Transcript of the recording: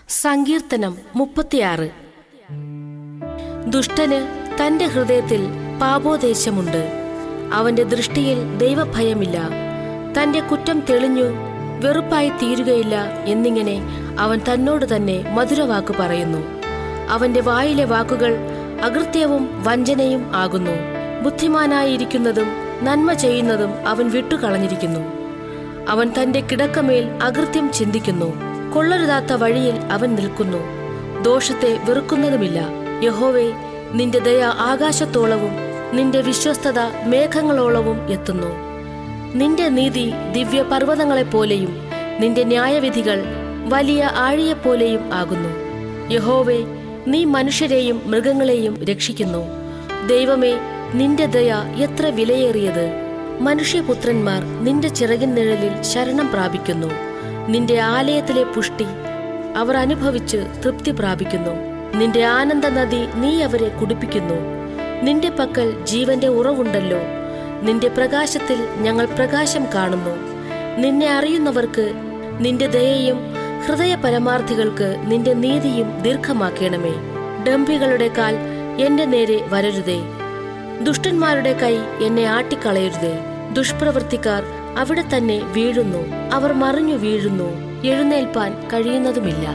സങ്കീർത്തനം 36. ദുഷ്ടന് തന്റെ ഹൃദയത്തിൽ പാപോദേശമുണ്ട്. അവന്റെ ദൃഷ്ടിയിൽ ദൈവഭയമില്ല. തന്റെ കുറ്റം തെളിഞ്ഞു വെറുപ്പായി തീരുകയില്ല എന്നിങ്ങനെ അവൻ തന്നോട് തന്നെ മധുരവാക്ക് പറയുന്നു. അവന്റെ വായിലെ വാക്കുകൾ അകൃത്യവും വഞ്ചനയും ആകുന്നു. ബുദ്ധിമാനായിരിക്കുന്നതും നന്മ ചെയ്യുന്നതും അവൻ വിട്ടുകളഞ്ഞിരിക്കുന്നു. അവൻ തന്റെ കിടക്കമേൽ അകൃത്യം ചിന്തിക്കുന്നു. കൊള്ളരുതാത്ത വഴിയിൽ അവൻ നിൽക്കുന്നു. ദോഷത്തെ വെറുക്കുന്നതുമില്ല. യഹോവേ, നിന്റെ ദയ ആകാശത്തോളവും നിന്റെ വിശ്വസ്തത മേഘങ്ങളോളവും എത്തുന്നു. നിന്റെ നീതി ദിവ്യപർവ്വതങ്ങളെപ്പോലെയും നിന്റെ ന്യായവിധികൾ വലിയ ആഴിയെപ്പോലെയും ആകുന്നു. യഹോവേ, നീ മനുഷ്യരെയും മൃഗങ്ങളെയും രക്ഷിക്കുന്നു. ദൈവമേ, നിന്റെ ദയ എത്ര വിലയേറിയത്! മനുഷ്യപുത്രന്മാർ നിന്റെ ചിറകിൻ നിഴലിൽ ശരണം പ്രാപിക്കുന്നു. നിന്റെ ആലയത്തിലെ പുഷ്ടി അവർ അനുഭവിച്ച് തൃപ്തി പ്രാപിക്കുന്നു. നിന്റെ ആനന്ദ നദി നീ അവരെ കുടിപ്പിക്കുന്നു. നിന്റെ പക്കൽ ജീവന്റെ ഉറവുണ്ടല്ലോ. നിന്റെ പ്രകാശത്തിൽ ഞങ്ങൾ പ്രകാശം കാണുന്നു. നിന്നെ അറിയുന്നവർക്ക് നിന്റെ ദയയും ഹൃദയ പരമാർത്ഥികൾക്ക് നിന്റെ നീതിയും ദീർഘമാക്കണമേ. ഡംഭികളുടെ കാൽ എന്റെ നേരെ വരരുതേ. ദുഷ്ടന്മാരുടെ കൈ എന്നെ ആട്ടിക്കളയരുതേ. ദുഷ്പ്രവൃത്തിക്കാർ അവിടെ തന്നെ വീഴുന്നു. അവർ മറിഞ്ഞു വീഴുന്നു, എഴുന്നേൽപ്പാൻ കഴിയുന്നതുമില്ല.